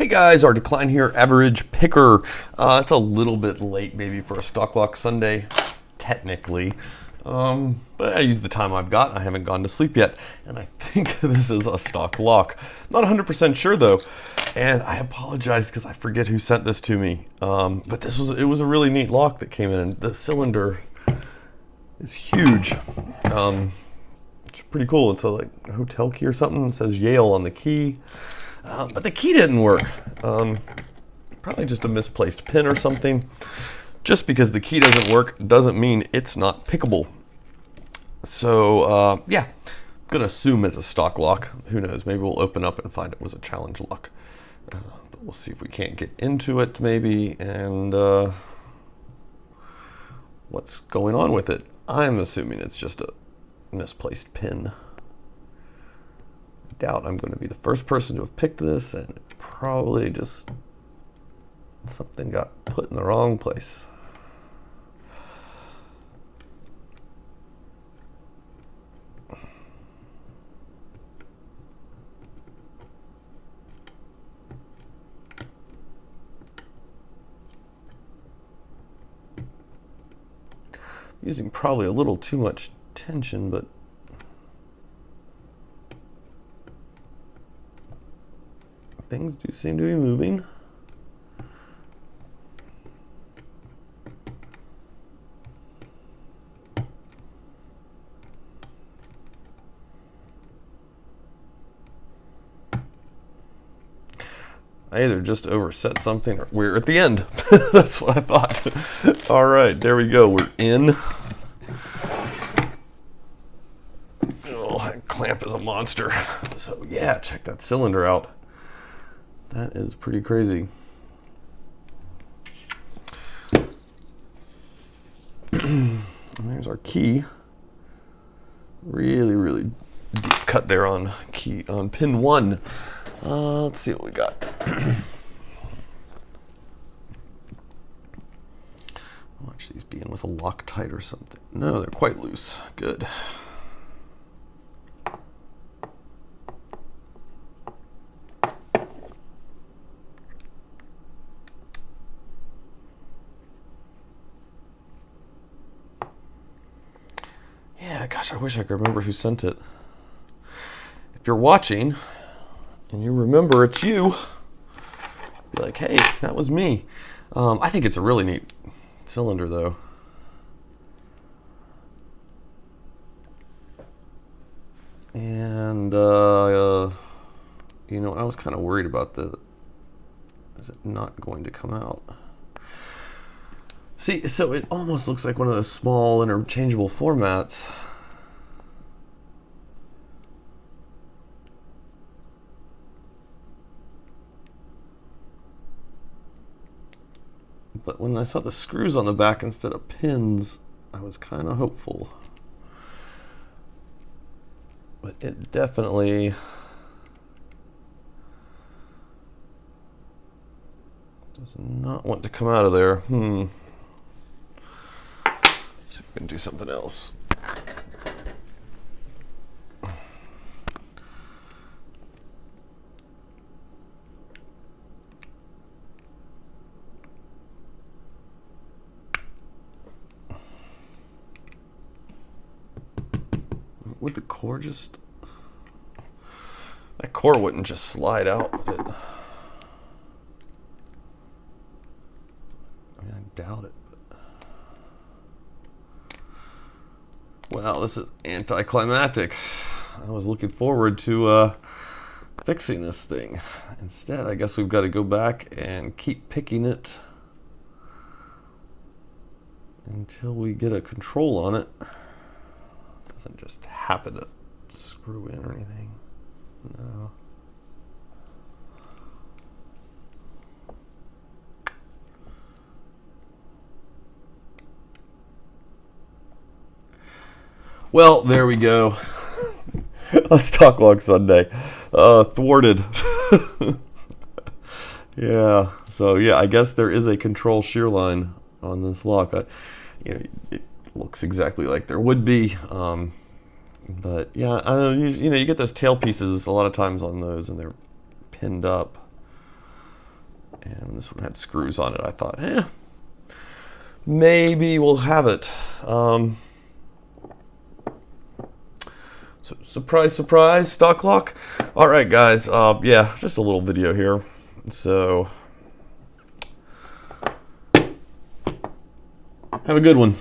Hey guys, our decline here, average picker. It's a little bit late maybe for a stock lock Sunday, technically. But I use the time I've got. I haven't gone to sleep yet. And I think this is a stock lock. Not 100% sure though. And I apologize because I forget who sent this to me. But it was a really neat lock that came in. And the cylinder is huge. It's pretty cool. It's like a hotel key or something. It says Yale on the key. But the key didn't work. Probably just a misplaced pin or something. Just because the key doesn't work doesn't mean it's not pickable. So, yeah, I'm going to assume it's a stock lock. Who knows? Maybe we'll open up and find it was a challenge lock. But we'll see if we can't get into it maybe and what's going on with it. I'm assuming it's just a misplaced pin. Doubt I'm going to be the first person to have picked this, and it probably just something got put in the wrong place. Using probably a little too much tension, but things do seem to be moving. I either just overset something or we're at the end. That's what I thought. All right, there we go. We're in. Oh, that clamp is a monster. So yeah, check that cylinder out. That is pretty crazy. And there's our key. Really deep cut there on pin 1. Let's see what we got. Watch these be in with a Loctite or something. No, they're quite loose. Good. Yeah, gosh, I wish I could remember who sent it. If you're watching and you remember it's you, be like, hey, that was me. I think it's a really neat cylinder though. And, you know, I was kind of worried about is it not going to come out? See, so it almost looks like one of those small interchangeable formats. But when I saw the screws on the back instead of pins, I was kind of hopeful. But it definitely does not want to come out of there. See if we can do something else. Would the core just... That core wouldn't just slide out, would it? I mean, I doubt it. Wow, this is anticlimactic. I was looking forward to fixing this thing. Instead, I guess we've got to go back and keep picking it until we get a control on it. It doesn't just happen to screw in or anything. No. Well, there we go. Let's talk lock Sunday. Thwarted. Yeah. So yeah, I guess there is a control shear line on this lock. It looks exactly like there would be. But yeah, you get those tail pieces a lot of times on those, and they're pinned up. And this one had screws on it. I thought, maybe we'll have it. So surprise, surprise, stock lock. All right, guys. Yeah, just a little video here. So have a good one.